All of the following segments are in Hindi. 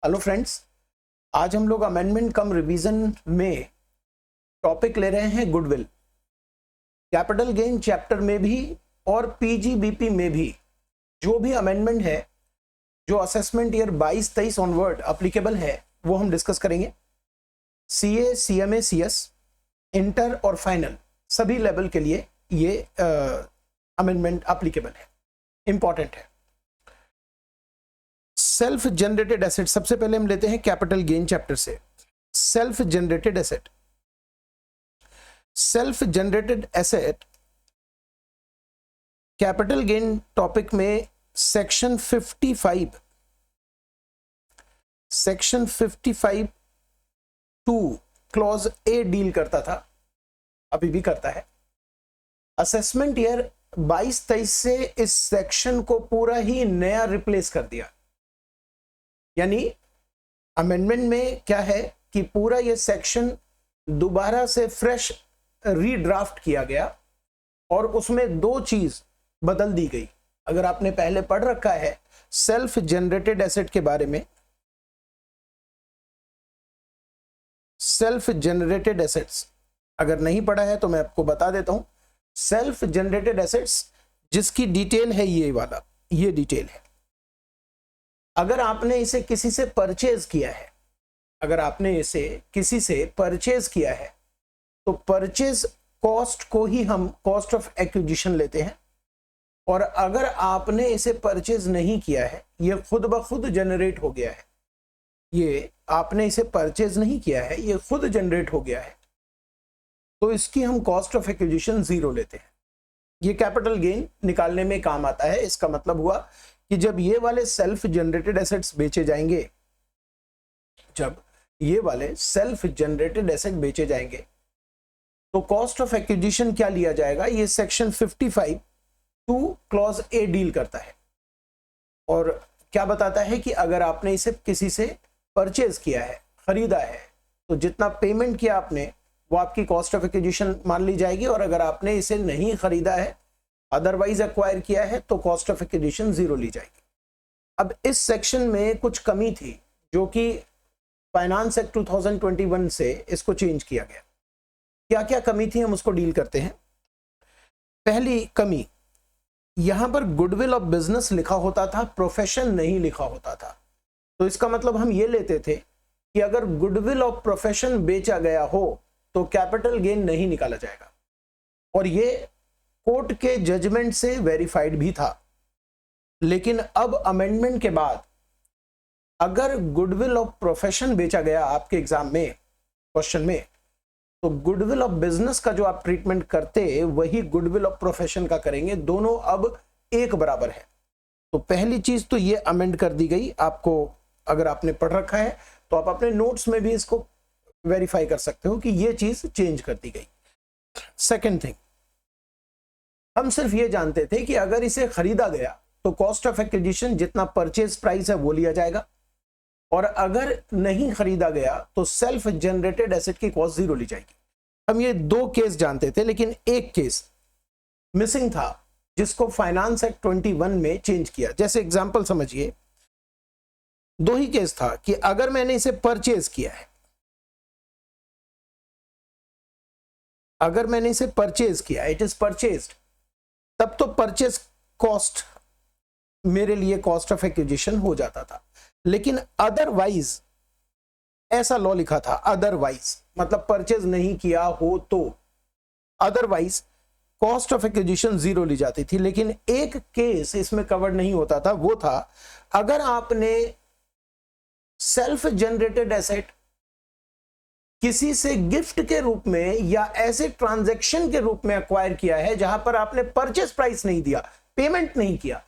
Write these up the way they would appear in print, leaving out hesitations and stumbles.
हेलो फ्रेंड्स, आज हम लोग अमेंडमेंट कम रिवीजन में टॉपिक ले रहे हैं गुडविल। कैपिटल गेन चैप्टर में भी और पीजीबीपी में भी जो भी अमेंडमेंट है जो असेसमेंट ईयर 22-23 ऑनवर्ड अप्लीकेबल है वो हम डिस्कस करेंगे। सीए, सीएमए, सीएस, इंटर और फाइनल सभी लेवल के लिए ये अमेंडमेंट अप्लीकेबल है, इंपॉर्टेंट है। सेल्फ जनरेटेड एसेट, सबसे पहले हम लेते हैं कैपिटल गेन चैप्टर से। Self generated asset, self generated asset capital gain topic में section 55 two clause A deal करता था, अभी भी करता है। असेसमेंट ईयर 22-23 से इस सेक्शन को पूरा ही नया रिप्लेस कर दिया। यानी अमेंडमेंट में क्या है कि पूरा ये सेक्शन दोबारा से फ्रेश रीड्राफ्ट किया गया और उसमें दो चीज बदल दी गई। अगर आपने पहले पढ़ रखा है सेल्फ जनरेटेड एसेट के बारे में, सेल्फ जनरेटेड एसेट्स अगर नहीं पढ़ा है तो मैं आपको बता देता हूं। सेल्फ जनरेटेड एसेट्स जिसकी डिटेल है ये वाला, ये डिटेल है। अगर आपने इसे किसी से परचेज किया है, अगर आपने इसे किसी से परचेज किया है तो परचेज कॉस्ट को ही हम कॉस्ट ऑफ एक्विजिशन लेते हैं। और अगर आपने इसे परचेज नहीं किया है, ये खुद ब खुद जनरेट हो गया है, ये आपने इसे परचेज नहीं किया है, ये खुद जनरेट हो गया है, तो इसकी हम कॉस्ट ऑफ एक्विजिशन 0 लेते हैं। ये कैपिटल गेन निकालने में काम आता है। इसका मतलब हुआ कि जब ये वाले सेल्फ जनरेटेड एसेट्स बेचे जाएंगे, जब ये वाले सेल्फ जनरेटेड एसेट बेचे जाएंगे तो कॉस्ट ऑफ एक्विजिशन क्या लिया जाएगा, ये section 55 two clause A deal करता है। और क्या बताता है कि अगर आपने इसे किसी से परचेज किया है, खरीदा है, तो जितना पेमेंट किया आपने वो आपकी कॉस्ट ऑफ एक्विजिशन मान ली जाएगी। और अगर आपने इसे नहीं खरीदा है, अदरवाइज एक्वायर किया है, तो कॉस्ट ऑफ एक्विजिशन 0 ली जाएगी। अब इस सेक्शन में कुछ कमी थी जो कि फाइनेंस एक्ट 2021 से इसको चेंज किया गया। क्या क्या कमी थी हम उसको डील करते हैं। पहली कमी, यहां पर गुडविल ऑफ बिजनेस लिखा होता था, प्रोफेशन नहीं लिखा होता था। तो इसका मतलब हम ये लेते थे कि अगर गुडविल ऑफ प्रोफेशन बेचा गया हो तो कैपिटल गेन नहीं निकाला जाएगा। और ये कोर्ट के जजमेंट से वेरीफाइड भी था। लेकिन अब अमेंडमेंट के बाद अगर गुडविल ऑफ प्रोफेशन बेचा गया आपके एग्जाम में क्वेश्चन में, तो गुडविल ऑफ बिजनेस का जो आप ट्रीटमेंट करते वही गुडविल ऑफ प्रोफेशन का करेंगे। दोनों अब एक बराबर है। तो पहली चीज तो ये अमेंड कर दी गई। आपको अगर आपने पढ़ रखा है तो आप अपने नोट्स में भी इसको वेरीफाई कर सकते हो कि ये चीज चेंज कर दी गई। सेकेंड थिंग, हम सिर्फ ये जानते थे कि अगर इसे खरीदा गया तो कॉस्ट ऑफ एक्विजिशन जितना परचेज प्राइस है वो लिया जाएगा, और अगर नहीं खरीदा गया तो सेल्फ जनरेटेड एसेट की कॉस्ट 0 ली जाएगी। हम ये दो केस जानते थे, लेकिन एक केस मिसिंग था जिसको फाइनेंस एक्ट 21 में चेंज किया। जैसे एग्जांपल समझिए, दो ही केस था कि अगर मैंने इसे परचेज किया है, अगर मैंने इसे परचेज किया, इट इज परचेज्ड, तब तो परचेज कॉस्ट मेरे लिए कॉस्ट ऑफ एक्विजिशन हो जाता था। लेकिन अदरवाइज ऐसा लॉ लिखा था, अदरवाइज मतलब परचेज नहीं किया हो तो अदरवाइज कॉस्ट ऑफ एक्विजिशन 0 ली जाती थी। लेकिन एक केस इसमें कवर नहीं होता था, वो था अगर आपने सेल्फ जनरेटेड एसेट किसी से गिफ्ट के रूप में या ऐसे ट्रांजैक्शन के रूप में एक्वायर किया है जहां पर आपने परचेज प्राइस नहीं दिया, पेमेंट नहीं किया।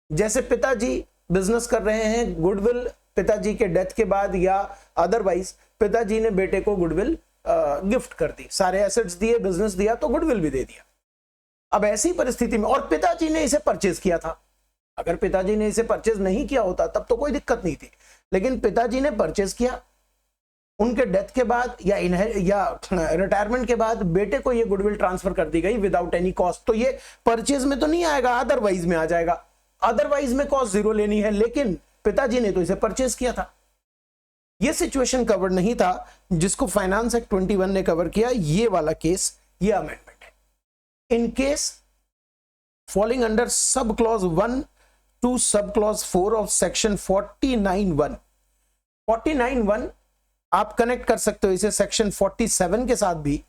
जैसे पिताजी बिजनेस कर रहे हैं, गुडविल पिताजी के डेथ के बाद या अदरवाइज पिताजी ने बेटे को गुडविल गिफ्ट कर दी, सारे एसेट्स दिए, बिजनेस दिया, तो गुडविल भी दे दिया। अब ऐसी परिस्थिति में, और पिताजी ने इसे परचेज किया था, अगर पिताजी ने इसे परचेज नहीं किया होता तब तो कोई दिक्कत नहीं थी, लेकिन पिताजी ने परचेज किया, उनके डेथ के बाद या रिटायरमेंट के बाद बेटे को ये गुडविल ट्रांसफर कर दी गई विदाउट एनी कॉस्ट, तो ये परचेज में तो नहीं आएगा, अदरवाइज में आ जाएगा। अदरवाइज में कॉस्ट 0 लेनी है, लेकिन पिताजी ने तो इसे परचेज किया था, ये सिचुएशन कवर नहीं था जिसको फाइनेंस एक्ट 21 ने कवर किया, ये वाला केस, ये अमेंडमेंट है। In case falling under sub clause 1 to sub clause 4 of section 49(1). 49(1) आप कनेक्ट कर सकते हो इसे सेक्शन 47 के साथ भी,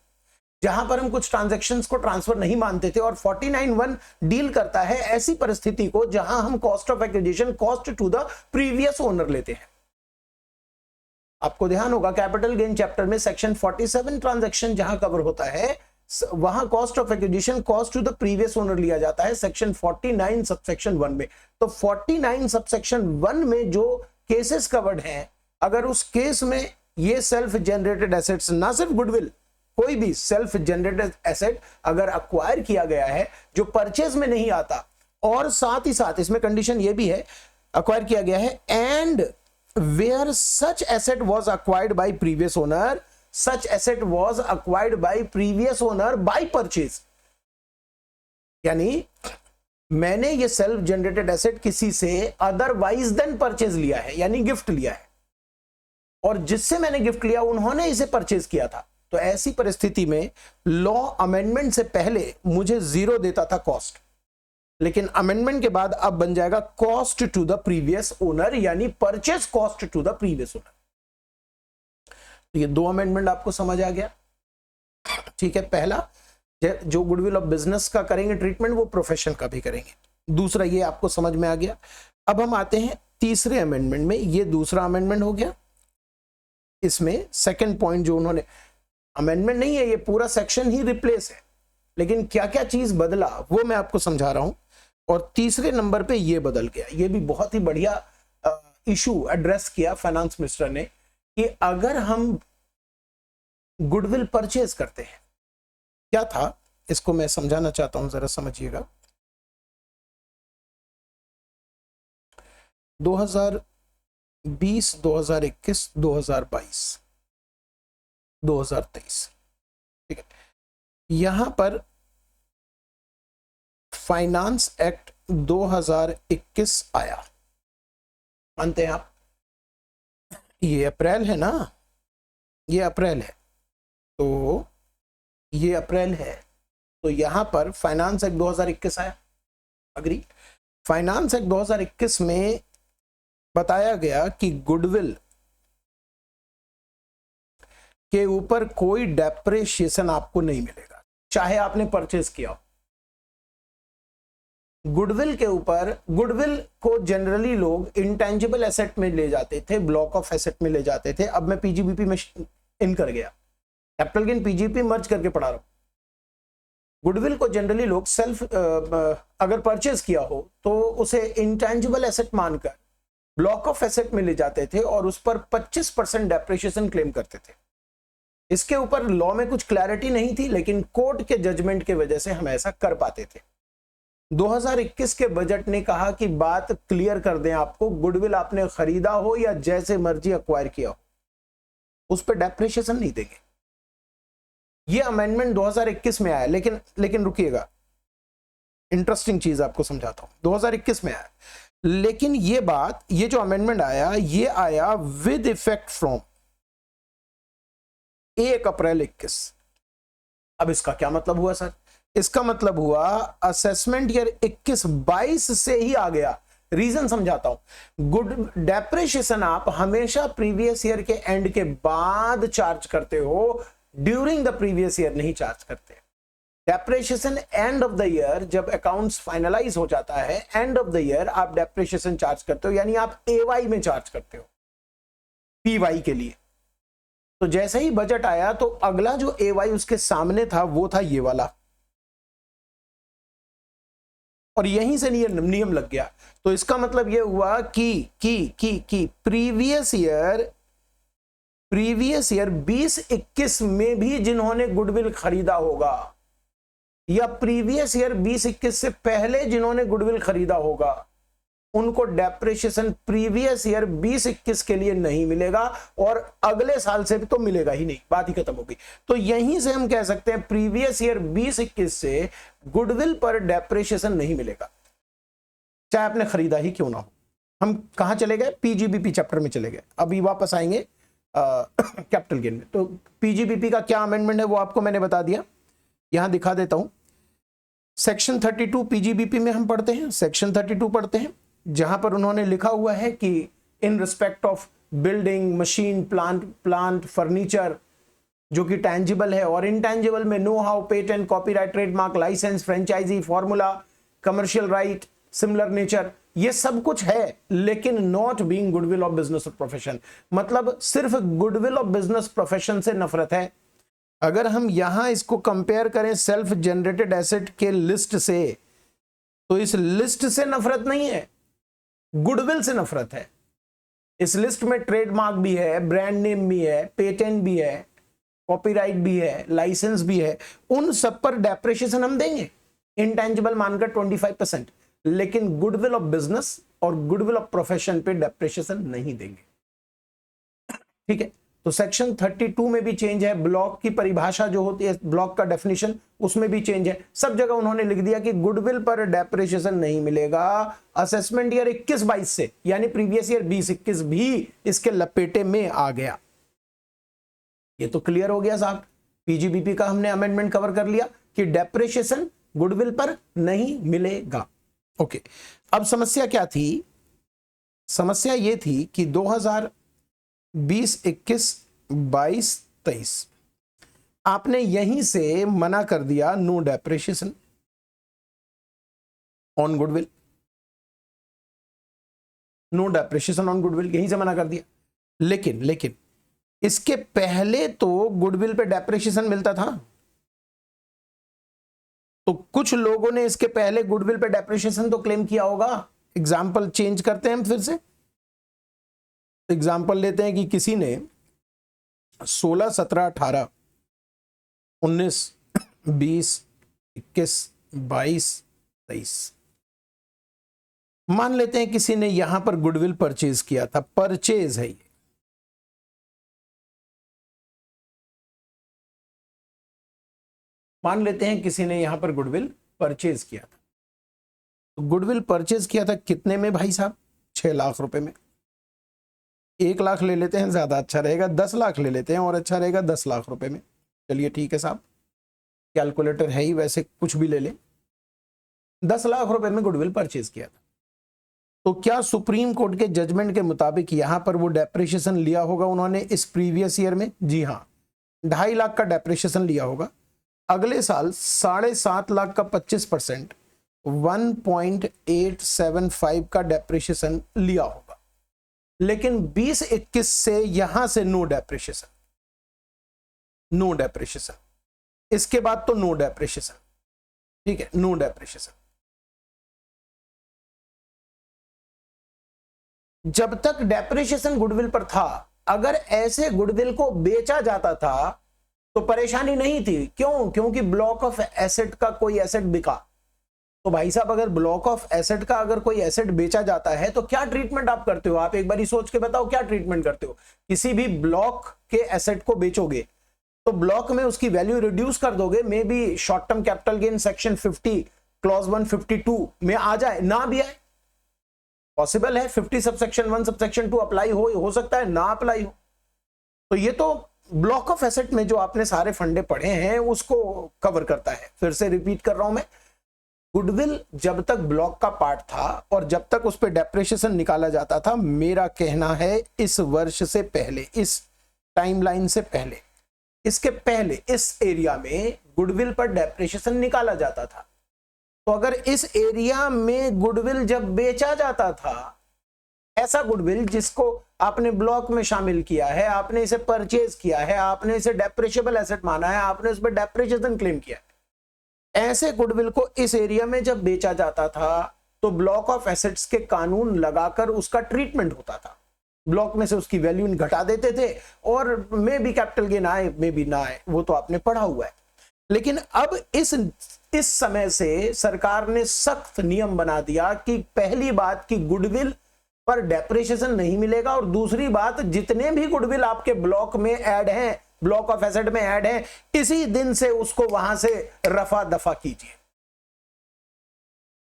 जहां पर हम कुछ ट्रांजैक्शंस को ट्रांसफर नहीं मानते थे, और 49(1) डील करता है ऐसी परिस्थिति को जहां हम cost of acquisition cost to the previous owner लेते हैं। आपको ध्यान होगा कैपिटल गेन चैप्टर में सेक्शन 47 ट्रांजैक्शन जहां कवर होता है, वहां cost of acquisition cost to the previous owner लिया जाता है सेक्शन 49 सबसेक्शन 1 में। तो 49 सबसेक्शन 1 में जो केसेस कवर्ड हैं, अगर उस केस में ये सेल्फ जनरेटेड एसेट्स, ना सिर्फ गुडविल, कोई भी सेल्फ जनरेटेड एसेट अगर अक्वायर किया गया है जो परचेज में नहीं आता, और साथ ही साथ इसमें कंडीशन ये भी है अक्वायर किया गया है, and where such asset was acquired by previous owner, such asset was acquired by previous owner by purchase। यानी मैंने ये सेल्फ जनरेटेड एसेट किसी से अदरवाइज देन परचेज लिया है, यानी गिफ्ट लिया है, और जिससे मैंने गिफ्ट लिया उन्होंने इसे परचेज किया था। तो ऐसी परिस्थिति में लॉ अमेंडमेंट से पहले मुझे 0 देता था कॉस्ट, लेकिन अमेंडमेंट के बाद अब बन जाएगा cost to the previous owner, यानी purchase cost to the previous owner. ये 2 अमेंडमेंट आपको समझ आ गया, ठीक है। पहला जो गुडविल ऑफ बिजनेस का करेंगे ट्रीटमेंट, वो प्रोफेशन का भी करेंगे। दूसरा ये आपको समझ में आ गया। अब हम आते हैं तीसरे अमेंडमेंट में। ये दूसरा अमेंडमेंट हो गया। इसमें सेकंड पॉइंट जो उन्होंने, अमेंडमेंट नहीं है, ये पूरा सेक्शन ही रिप्लेस है, लेकिन क्या क्या चीज बदला वो मैं आपको समझा रहा हूं। और तीसरे नंबर पे ये बदल गया, ये भी बहुत ही बढ़िया इशू एड्रेस किया फाइनेंस मिनिस्टर ने, कि अगर हम गुडविल परचेज करते हैं, क्या था इसको मैं समझाना चाहता हूं, जरा समझिएगा। 2020, 2021, 2022, 2023, ठीक है। यहां पर फाइनेंस एक्ट 2021 आया, मानते हैं आप? ये अप्रैल है ना, ये अप्रैल है, तो ये अप्रैल है, तो यहां पर फाइनेंस एक्ट 2021 आया। अग्री? फाइनेंस एक्ट 2021 में बताया गया कि गुडविल के ऊपर कोई डेप्रिसिएशन आपको नहीं मिलेगा, चाहे आपने परचेज किया हो। गुडविल के ऊपर, गुडविल को जनरली लोग इंटेंजिबल एसेट में ले जाते थे, ब्लॉक ऑफ एसेट में ले जाते थे। अब मैं पीजीबीपी में इन कर गया, कैपिटल गेन पीजीबीपी मर्ज करके पढ़ा रहा हूं। गुडविल को जनरली लोग सेल्फ अगर परचेज किया हो तो उसे इंटेंजिबल एसेट मानकर ब्लॉक ऑफ एसेट में ले जाते थे और उस पर 25% डेप्रिसिएशन क्लेम करते थे। इसके ऊपर लॉ में कुछ क्लैरिटी नहीं थी, लेकिन कोर्ट के जजमेंट के वजह से हम ऐसा कर पाते थे। 2021 के बजट ने कहा कि बात क्लियर कर दें आपको, गुडविल आपने खरीदा हो या जैसे मर्जी अक्वायर किया हो, उस पर डेप्रिसिएशन नहीं देंगे। ये अमेंडमेंट 2021 में आया, लेकिन रुकिएगा, इंटरेस्टिंग चीज आपको समझाता हूं। 2021 में आया, लेकिन ये बात, ये जो अमेंडमेंट आया, ये आया विद इफेक्ट फ्रॉम 1 अप्रैल 21। अब इसका क्या मतलब हुआ सर? इसका मतलब हुआ असेसमेंट ईयर 21-22 से ही आ गया। रीजन समझाता हूं। गुड डेप्रिसिएशन आप हमेशा प्रीवियस ईयर के एंड के बाद चार्ज करते हो, ड्यूरिंग द प्रीवियस ईयर नहीं चार्ज करते। Depreciation end of the year, जब अकाउंट्स फाइनलाइज हो जाता है, एंड ऑफ द ईयर आप डेप्रिसिएशन चार्ज करते हो, यानी आप एवाई में चार्ज करते हो पीवाई के लिए। तो जैसे ही बजट आया तो अगला जो एवाई उसके सामने था वो था ये वाला, और यहीं से नियम लग गया। तो इसका मतलब यह हुआ कि प्रीवियस ईयर 20-21 में भी जिन्होंने गुडविल खरीदा होगा, या प्रीवियस ईयर 20-21 से पहले जिन्होंने गुडविल खरीदा होगा, उनको डेप्रिसिएशन प्रीवियस ईयर 20-21 के लिए नहीं मिलेगा, और अगले साल से भी तो मिलेगा ही नहीं, बात ही खत्म होगी। तो यहीं से हम कह सकते हैं प्रीवियस ईयर 20-21 से गुडविल पर डेप्रिसिएशन नहीं मिलेगा, चाहे आपने खरीदा ही क्यों ना हो। हम कहां चले गए? पीजीबीपी चैप्टर में चले गए। अभी वापस आएंगे कैपिटल गेन में। तो पीजीबीपी का क्या अमेंडमेंट है वो आपको मैंने बता दिया, यहां दिखा देता हूं। सेक्शन 32 पीजीबीपी में हम पढ़ते हैं, सेक्शन 32 पढ़ते हैं, जहां पर उन्होंने लिखा हुआ है कि in respect of building, machine, plant furniture जो कि टैंजिबल है, और इनटैंजिबल में know how, patent, copyright, trademark, licence, franchisee, formula, commercial right, similar nature, ये सब कुछ है, लेकिन not being goodwill of business profession. मतलब सिर्फ गुडविल ऑफ बिजनेस प्रोफेशन से नफरत है। अगर हम यहां इसको कंपेयर करें सेल्फ जनरेटेड एसेट के लिस्ट से, तो इस लिस्ट से नफरत नहीं है, गुडविल से नफरत है। इस लिस्ट में ट्रेडमार्क भी है, ब्रांड नेम भी है, पेटेंट भी है, कॉपीराइट भी है, लाइसेंस भी है, उन सब पर डेप्रिसिएशन हम देंगे, इंटेंजिबल मानकर 25%, लेकिन गुडविल ऑफ बिजनेस और गुडविल ऑफ प्रोफेशन पे डेप्रिसिएशन नहीं देंगे। ठीक है, तो सेक्शन 32 में भी चेंज है, ब्लॉक की परिभाषा जो होती है, ब्लॉक का डेफिनेशन, उसमें भी चेंज है। सब जगह उन्होंने लिख दिया कि गुडविल पर डेप्रिसिएशन नहीं मिलेगा। असेसमेंट ईयर 21-22 से, यानी प्रीवियस ईयर 20-21 भी इसके लपेटे में आ गया। ये तो क्लियर हो गया साहब, पीजीबीपी का हमने अमेंडमेंट कवर कर लिया कि डेप्रिसिएशन गुडविल पर नहीं मिलेगा। ओके, अब समस्या क्या थी? समस्या ये थी कि 2020, 21, 22, 23 आपने यहीं से मना कर दिया no depreciation on goodwill, no depreciation on goodwill, यहीं से मना कर दिया। लेकिन इसके पहले तो गुडविल पे डेप्रिसिएशन मिलता था, तो कुछ लोगों ने इसके पहले गुडविल पे डेप्रिसिएशन तो क्लेम किया होगा। एग्जाम्पल चेंज करते हैं हम फिर से, एग्जाम्पल लेते हैं कि किसी ने 16, 17, 18, 19, 20, 21, 22, 23 मान लेते हैं किसी ने यहां पर गुडविल परचेज किया था, परचेज है ये, मान लेते हैं किसी ने यहां पर गुडविल परचेज किया था। तो गुडविल परचेज किया था कितने में भाई साहब? 6 लाख रुपए में। 1 लाख ले लेते हैं, ज्यादा अच्छा रहेगा, 10 लाख ले लेते हैं और अच्छा रहेगा 10 लाख रुपए में। चलिए ठीक है साहब, कैलकुलेटर है ही वैसे, कुछ भी ले लें। 10 लाख रुपए में गुडविल परचेज किया था, तो क्या सुप्रीम कोर्ट के जजमेंट के मुताबिक यहां पर वो डेप्रिसिएशन लिया होगा उन्होंने इस प्रीवियस ईयर में? जी हां, 2.5 लाख का डेप्रिसिएशन लिया होगा। अगले साल 7.5 लाख का 25%, 1.875 का डेप्रिसिएशन लिया होगा। लेकिन 20-21 से यहां से नो डेप्रिसिएशन, नो डेप्रिसिएशन, इसके बाद तो नो डेप्रिसिएशन। ठीक है, नो डेप्रिसिएशन। जब तक डेप्रिसिएशन गुडविल पर था, अगर ऐसे गुडविल को बेचा जाता था तो परेशानी नहीं थी। क्यों? क्योंकि ब्लॉक ऑफ एसेट का कोई एसेट बिका। तो भाई साहब, अगर ब्लॉक ऑफ एसेट का अगर कोई एसेट बेचा जाता है तो क्या ट्रीटमेंट आप करते हो? आप एक बार सोच के बताओ, क्या ट्रीटमेंट करते हो? किसी भी ब्लॉक के एसेट को बेचोगे तो ब्लॉक में उसकी वैल्यू रिड्यूस कर दोगे, may be short term capital gain section 50 clause 152 में आ जाए, ना भी आए, पॉसिबल है। 50 सबसेक्शन 1 सबसेक्शन 2 अप्लाई हो सकता है, ना अप्लाई हो। तो ये तो ब्लॉक ऑफ एसेट में जो आपने सारे फंडे पढ़े हैं उसको कवर करता है। फिर से रिपीट कर रहा हूं मैं, गुडविल जब तक ब्लॉक का पार्ट था और जब तक उस पर डेप्रिसिएशन निकाला जाता था, मेरा कहना है इस वर्ष से पहले, इस टाइमलाइन से पहले, इसके पहले इस एरिया में गुडविल पर डेप्रिसिएशन निकाला जाता था। तो अगर इस एरिया में गुडविल जब बेचा जाता था, ऐसा गुडविल जिसको आपने ब्लॉक में शामिल किया है, आपने इसे परचेज किया है, आपने इसे डेप्रिशिएबल एसेट माना है, आपने उस पर डेप्रिसिएशन क्लेम किया है, ऐसे गुडविल को इस एरिया में जब बेचा जाता था तो ब्लॉक ऑफ एसेट्स के कानून लगाकर उसका ट्रीटमेंट होता था। ब्लॉक में से उसकी वैल्यू घटा देते थे और मे बी कैपिटल गेन आए, मे बी ना आए, वो तो आपने पढ़ा हुआ है। लेकिन अब इस समय से सरकार ने सख्त नियम बना दिया कि पहली बात कि गुडविल पर डेप्रिसिएशन नहीं मिलेगा, और दूसरी बात, जितने भी गुडविल आपके ब्लॉक में ऐड हैं, ब्लॉक ऑफ एसेट में ऐड हैं, इसी दिन से उसको वहां से रफा दफा कीजिए।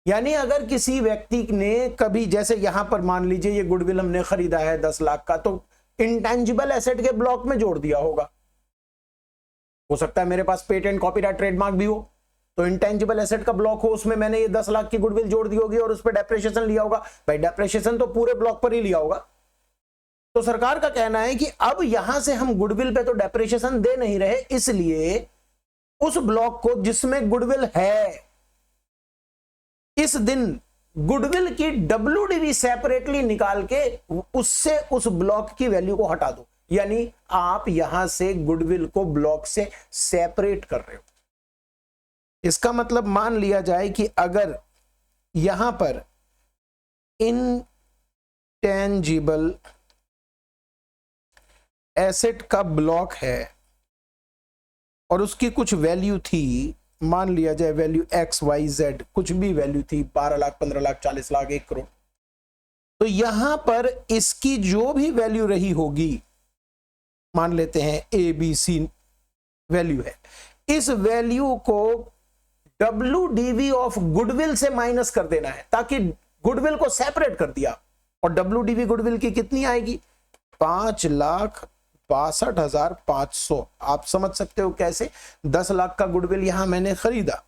यानी अगर किसी व्यक्ति ने कभी, जैसे यहां पर मान लीजिए ये गुडविल हमने खरीदा है 10 लाख का, तो इंटेंजिबल एसेट के ब्लॉक में जोड़ दिया होगा। हो सकता है मेरे पास पेटेंट, कॉपीराइट, ट्रेडमार्क भी हो, तो इंटेंजिबल एसेट का ब्लॉक हो, उसमें मैंने ये 10 लाख की गुडविल जोड़ दी होगी और उस पर डेप्रिसिएशन लिया होगा। भाई डेप्रिसिएशन तो पूरे ब्लॉक पर ही लिया होगा। तो सरकार का कहना है कि अब यहां से हम गुडविल पे तो डेप्रिसिएशन दे नहीं रहे, इसलिए उस ब्लॉक को जिसमें गुडविल है, इस दिन गुडविल की WDV सेपरेटली निकाल के उससे उस ब्लॉक की वैल्यू को हटा दो। यानी आप यहां से गुडविल को ब्लॉक से सेपरेट कर रहे हो। इसका मतलब मान लिया जाए कि अगर यहां पर इनटेंजिबल एसेट का ब्लॉक है और उसकी कुछ वैल्यू थी, मान लिया जाए वैल्यू XYZ, कुछ भी वैल्यू थी, 12 लाख, 15 लाख, 40 लाख, 1 करोड़, तो यहां पर इसकी जो भी वैल्यू रही होगी, मान लेते हैं ABC वैल्यू है, इस वैल्यू को WDV ऑफ गुडविल से माइनस कर देना है, ताकि गुडविल को सेपरेट कर दिया। और WDV गुडविल की कितनी आएगी? 5,62,500। आप समझ सकते हो कैसे? 10 लाख का गुडविल यहां मैंने खरीदा,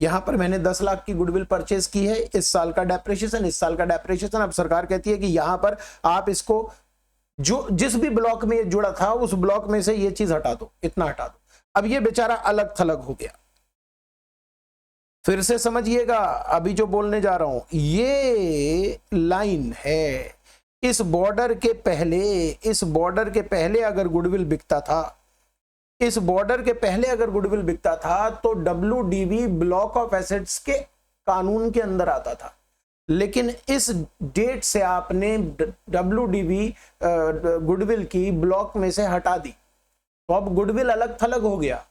यहां पर मैंने 10 लाख की गुडविल परचेज की है। इस साल का डेप्रिसिएशन, इस साल का डेप्रिसिएशन। अब सरकार कहती है कि यहां पर आप इसको जो जिस भी ब्लॉक में ये जुड़ा था उस ब्लॉक में से ये चीज हटा दो, इतना हटा दो। अब ये बेचारा अलग थलग हो गया। फिर से समझिएगा अभी जो बोलने जा रहा हूं, ये लाइन है, इस बॉर्डर के पहले, इस बॉर्डर के पहले अगर गुडविल बिकता था, इस बॉर्डर के पहले अगर गुडविल बिकता था तो WDV ब्लॉक ऑफ एसेट्स के कानून के अंदर आता था। लेकिन इस डेट से आपने WDV गुडविल की ब्लॉक में से हटा दी, तो अब गुडविल अलग थलग हो गया।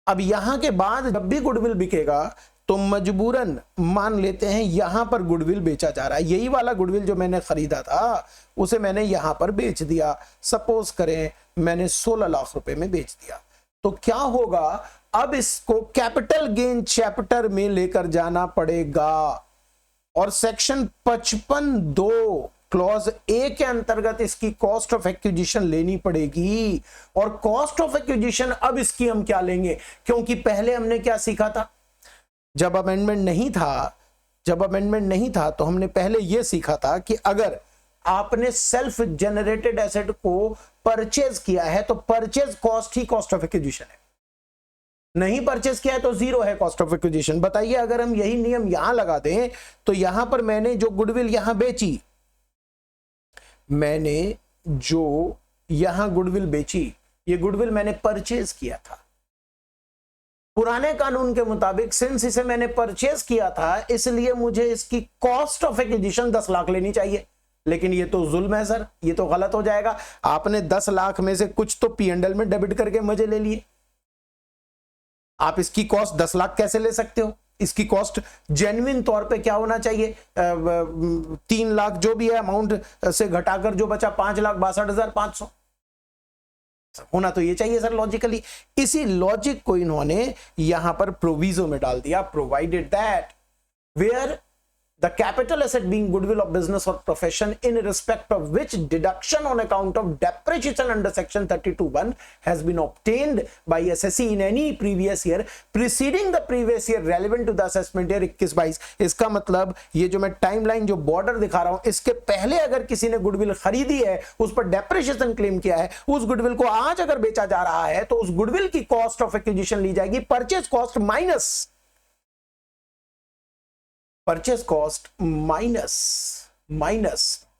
अब यहां के बाद जब भी गुडविल बिकेगा तो मजबूरन मान लेते हैं यहां पर गुडविल बेचा जा रहा है। यही वाला गुडविल जो मैंने खरीदा था उसे मैंने यहां पर बेच दिया। सपोज करें मैंने 16 लाख रुपए में बेच दिया, तो क्या होगा? अब इसको कैपिटल गेन चैप्टर में लेकर जाना पड़ेगा और सेक्शन 55(2) क्लॉज ए के अंतर्गत इसकी कॉस्ट ऑफ एक्विजिशन लेनी पड़ेगी। और कॉस्ट ऑफ एक्विजिशन अब इसकी हम क्या लेंगे? क्योंकि पहले हमने क्या सीखा था, जब अमेंडमेंट नहीं था तो हमने पहले यह सीखा था कि अगर आपने सेल्फ जनरेटेड एसेट को परचेज किया है तो purchase cost he cost of acquisition है, नहीं परचेज किया है तो जीरो है कॉस्ट ऑफ एक्विजिशन। बताइए अगर हम यही नियम यहां लगा दें तो यहां पर मैंने जो गुडविल यहां बेची, मैंने जो यहां गुडविल बेची, ये गुडविल मैंने परचेज किया था। पुराने कानून के मुताबिक सिंस इसे मैंने परचेज किया था इसलिए मुझे इसकी कॉस्ट ऑफ एक्विजिशन 10 लाख लेनी चाहिए। लेकिन ये तो जुल्म है सर, ये तो गलत हो जाएगा। आपने 10 लाख में से कुछ तो P&L में डेबिट करके मजे ले लिए, आप इसकी कॉस्ट 10 लाख कैसे ले सकते हो? इसकी कॉस्ट जेन्युइन तौर पे क्या होना चाहिए? 3 लाख जो भी है अमाउंट से घटाकर जो बचा 5,62,500 होना तो ये चाहिए सर लॉजिकली। इसी लॉजिक को इन्होंने यहां पर प्रोविजो में डाल दिया, provided that where the capital asset being goodwill of business or profession in respect of which deduction on account of depreciation under section 32(1) has been obtained by SSE in any previous year preceding the previous year relevant to the assessment year 21-22। इसका मतलब ये जो मैं टाइमलाइन जो बॉर्डर दिखा रहा हूं, इसके पहले अगर किसी ने गुडविल खरीदी है, उस पर डेप्रिसिएशन क्लेम किया है, उस गुडविल को आज अगर बेचा जा रहा है तो उस गुडविल की कॉस्ट ऑफ एक्विजिशन ली जाएगी, purchase cost minus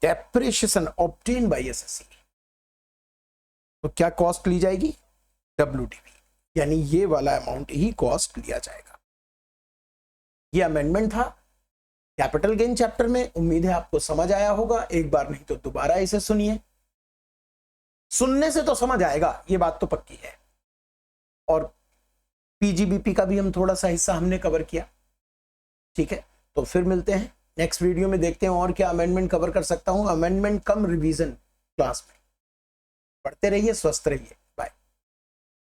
depreciation obtain bye SSE। तो क्या कॉस्ट ली जाएगी? WDV, यानी ये वाला अमाउंट ही कॉस्ट लिया जाएगा। ये अमेंडमेंट था कैपिटल गेन चैप्टर में। उम्मीद है आपको समझ आया होगा। एक बार नहीं तो दोबारा इसे सुनिए, सुनने से तो समझ आएगा, ये बात तो पक्की है। और PGBP का भी हम थोड़ा सा हिस्सा हमने कवर किया, ठीक है। तो फिर मिलते हैं नेक्स्ट वीडियो में, देखते हैं और क्या अमेंडमेंट कवर कर सकता हूं। अमेंडमेंट कम रिवीजन क्लास में। पढ़ते रहिए, स्वस्थ रहिए।